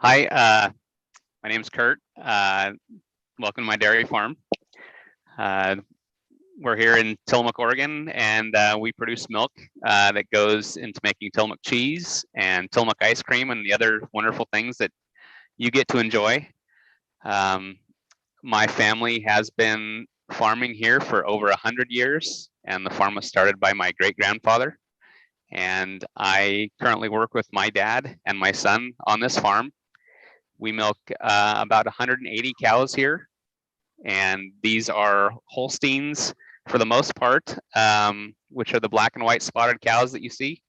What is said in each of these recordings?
Hi, my name's Kurt. Welcome to my dairy farm. We're here in Tillamook, Oregon, and we produce milk that goes into making Tillamook cheese and Tillamook ice cream and the other wonderful things that you get to enjoy. My family has been farming here for over 100 years, and the farm was started by my great-grandfather. And I currently work with my dad and my son on this farm. We milk about 180 cows here, and these are Holsteins for the most part, which are the black and white spotted cows that you see.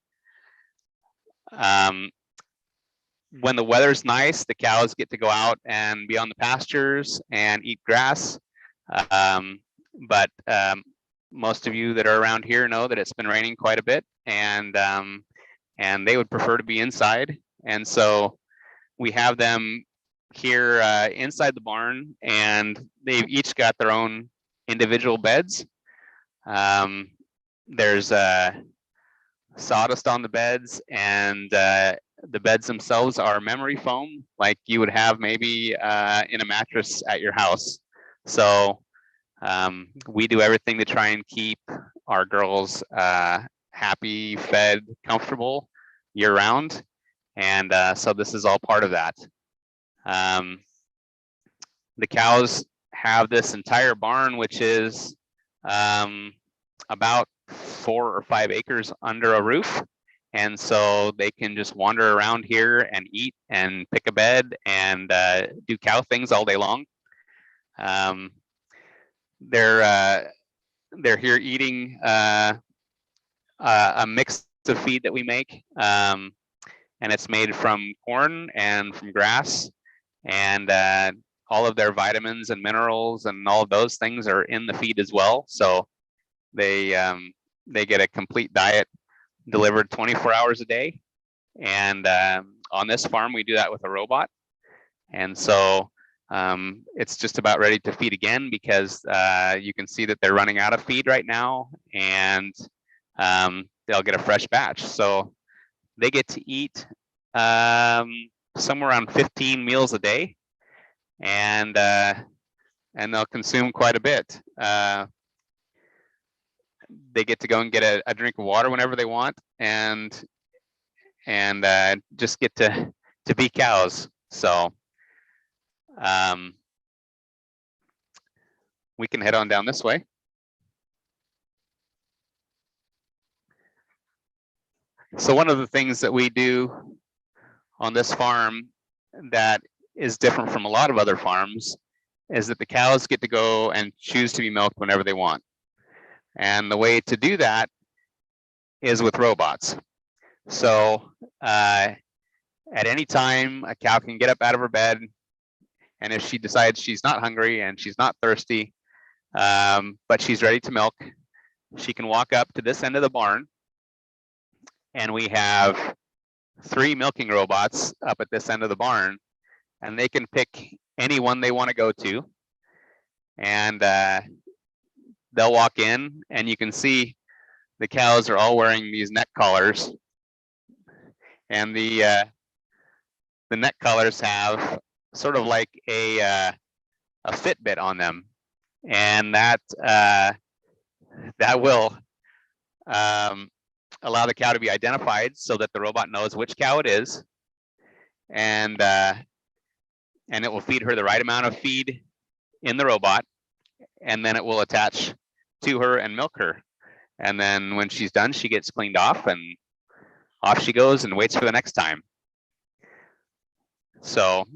When the weather's nice, the cows get to go out and be on the pastures and eat grass. But most of you that are around here know that it's been raining quite a bit, and they would prefer to be inside. And so we have them here inside the barn, and they've each got their own individual beds. There's sawdust on the beds, and the beds themselves are memory foam, like you would have maybe in a mattress at your house. So we do everything to try and keep our girls happy, fed, comfortable year round. And so this is all part of that. The cows have this entire barn, which is about 4 or 5 acres under a roof. And so they can just wander around here and eat and pick a bed and do cow things all day long. They're here eating a mix of feed that we make. And it's made from corn and from grass, and all of their vitamins and minerals and all of those things are in the feed as well. So they get a complete diet delivered 24 hours a day. And on this farm, we do that with a robot. And so it's just about ready to feed again, because you can see that they're running out of feed right now, and they'll get a fresh batch. So they get to eat somewhere around 15 meals a day, and they'll consume quite a bit. They get to go and get a drink of water whenever they want, and just get to be cows. So we can head on down this way. So one of the things that we do on this farm that is different from a lot of other farms is that the cows get to go and choose to be milked whenever they want. And the way to do that is with robots. So at any time, a cow can get up out of her bed, and if she decides she's not hungry and she's not thirsty, but she's ready to milk, she can walk up to this end of the barn, and we have 3 milking robots up at this end of the barn, and they can pick any one they want to go to, and they'll walk in, and you can see the cows are all wearing these neck collars, and the neck collars have sort of like a Fitbit on them, and that will allow the cow to be identified so that the robot knows which cow it is, and it will feed her the right amount of feed in the robot, and then it will attach to her and milk her. And then when she's done, she gets cleaned off, and off she goes and waits for the next time. So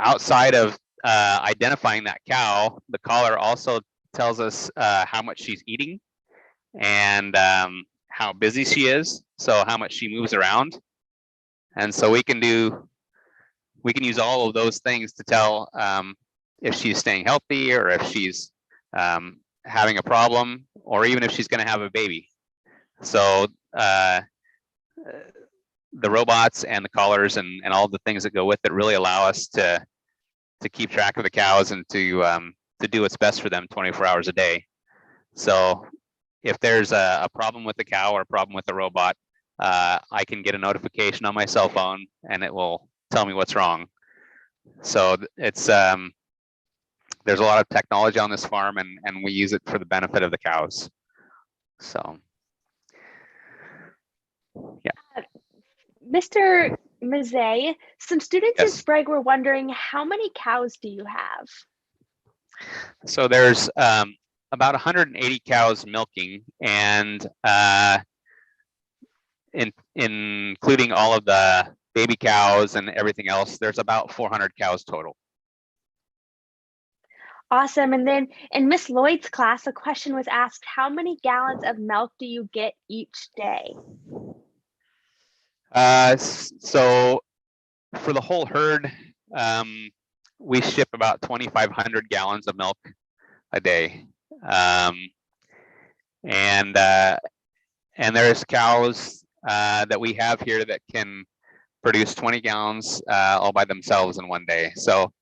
outside of identifying that cow, the collar also tells us how much she's eating, and how busy she is, so how much she moves around. And so we can use all of those things to tell if she's staying healthy, or if she's having a problem, or even if she's going to have a baby. So the robots and the collars and all the things that go with it really allow us to keep track of the cows and to do what's best for them 24 hours a day. So if there's a problem with the cow or a problem with the robot, I can get a notification on my cell phone, and it will tell me what's wrong. So it's there's a lot of technology on this farm, and we use it for the benefit of the cows. So yeah. Mr. Mazet, some students in Yes. Sprague were wondering, how many cows do you have? So there's about 180 cows milking, and including all of the baby cows and everything else, there's about 400 cows total. Awesome. And then in Miss Lloyd's class, a question was asked, how many gallons of milk do you get each day? So for the whole herd, we ship about 2,500 gallons of milk a day. And there's cows that we have here that can produce 20 gallons all by themselves in one day. So,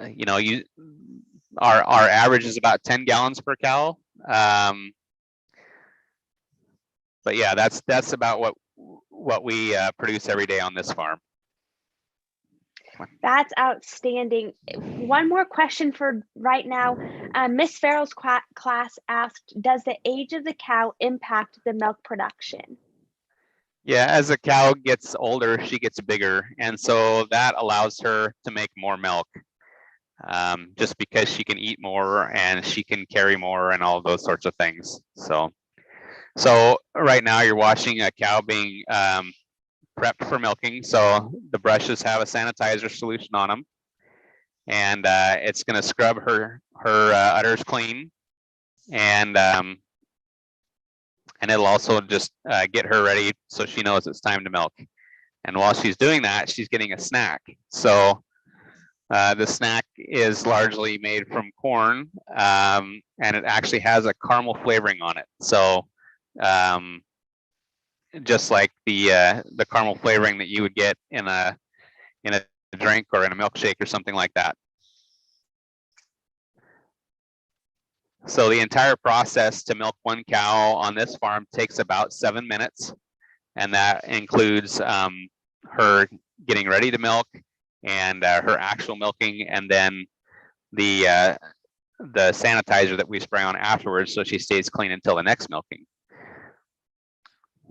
you know, our average is about 10 gallons per cow. But yeah, that's about what we produce every day on this farm. That's outstanding. One more question for right now. Miss Farrell's class asked, does the age of the cow impact the milk production? Yeah, as a cow gets older, she gets bigger, and so that allows her to make more milk, just because she can eat more and she can carry more and all those sorts of things. So right now you're watching a cow being prepped for milking. So the brushes have a sanitizer solution on them, and it's going to scrub her udders clean, and it'll also just get her ready so she knows it's time to milk. And while she's doing that, she's getting a snack. So the snack is largely made from corn, and it actually has a caramel flavoring on it. So just like the caramel flavoring that you would get in a drink or in a milkshake or something like that. So the entire process to milk one cow on this farm takes about 7 minutes, and that includes her getting ready to milk and her actual milking, and then the sanitizer that we spray on afterwards so she stays clean until the next milking.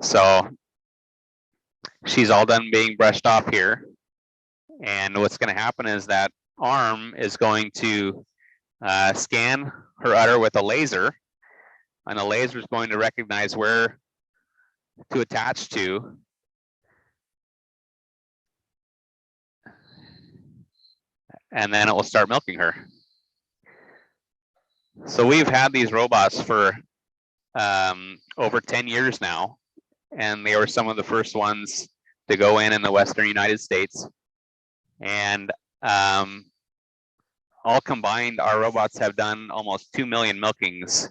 So she's all done being brushed off here, and what's going to happen is that arm is going to scan her udder with a laser, and the laser is going to recognize where to attach to, and then it will start milking her. So we've had these robots for over 10 years now, and they were some of the first ones to go in the Western United States. And all combined, our robots have done almost 2 million milkings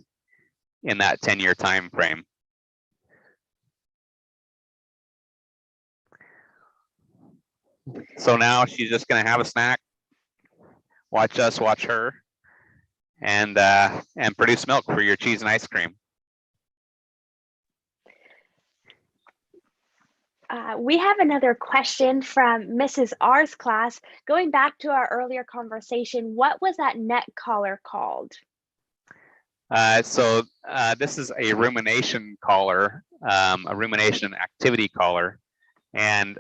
in that 10-year time frame. So now she's just going to have a snack, watch us watch her, and produce milk for your cheese and ice cream. We have another question from Mrs. R's class. Going back to our earlier conversation, what was that neck collar called? So this is a rumination collar, a rumination activity collar. And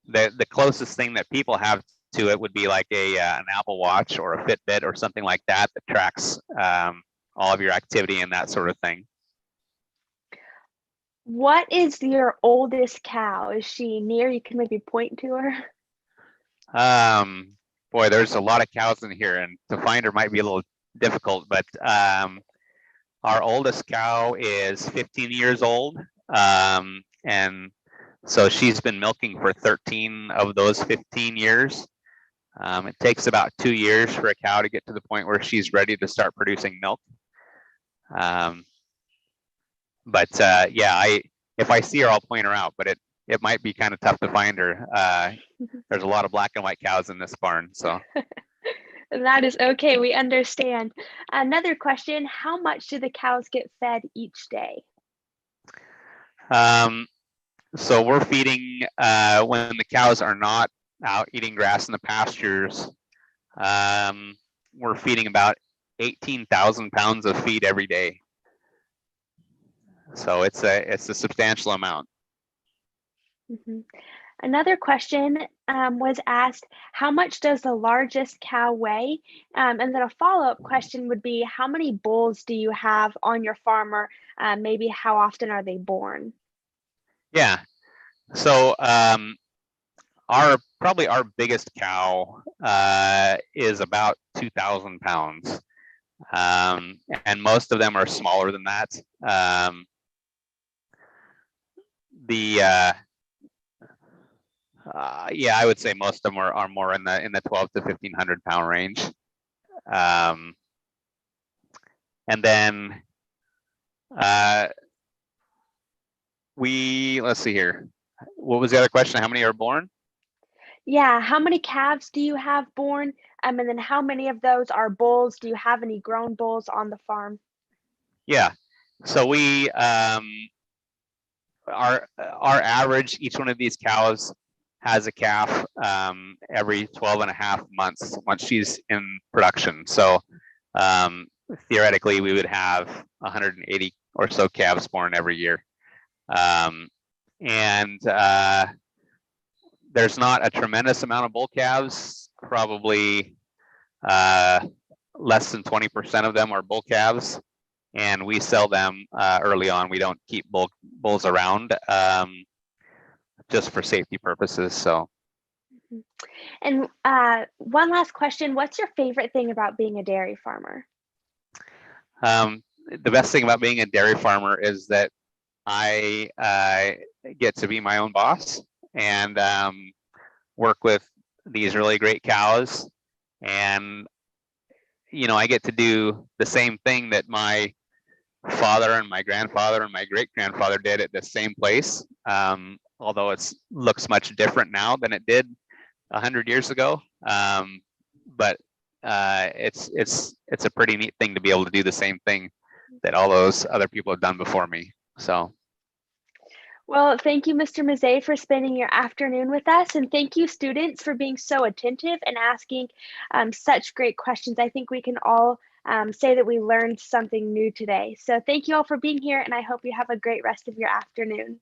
the closest thing that people have to it would be like an Apple Watch or a Fitbit or something like that that tracks all of your activity and that sort of thing. What is your oldest cow? Is she near? You can maybe point to her. Boy, there's a lot of cows in here, and to find her might be a little difficult, but our oldest cow is 15 years old, and so she's been milking for 13 of those 15 years. It takes about 2 years for a cow to get to the point where she's ready to start producing milk. But yeah, if I see her, I'll point her out, but it might be kind of tough to find her. There's a lot of black and white cows in this barn, so. That is okay, we understand. Another question, how much do the cows get fed each day? So we're feeding, when the cows are not out eating grass in the pastures, we're feeding about 18,000 pounds of feed every day. So it's a substantial amount. Mhm. Another question was asked, how much does the largest cow weigh? And then a follow-up question would be, how many bulls do you have on your farm, or maybe how often are they born? Yeah. So probably our biggest cow is about 2,000 pounds. And most of them are smaller than that. Yeah, I would say most of them are more in the 12 to 1,500 pound range. And then let's see here. What was the other question? How many are born? Yeah, how many calves do you have born? And then how many of those are bulls? Do you have any grown bulls on the farm? Yeah. So our average, each one of these cows has a calf every 12 and a half months once she's in production. So theoretically, we would have 180 or so calves born every year. And there's not a tremendous amount of bull calves, probably less than 20% of them are bull calves, and we sell them early on. We don't keep bulls around just for safety purposes. So. And one last question, what's your favorite thing about being a dairy farmer? The best thing about being a dairy farmer is that I get to be my own boss and work with these really great cows. And, I get to do the same thing that my father and my grandfather and my great grandfather did at the same place. Although it looks much different now than it did 100 years ago. But it's a pretty neat thing to be able to do the same thing that all those other people have done before me. So. Well, thank you, Mr. Mazzei, for spending your afternoon with us. And thank you, students, for being so attentive and asking such great questions. I think we can all say that we learned something new today. So thank you all for being here, and I hope you have a great rest of your afternoon.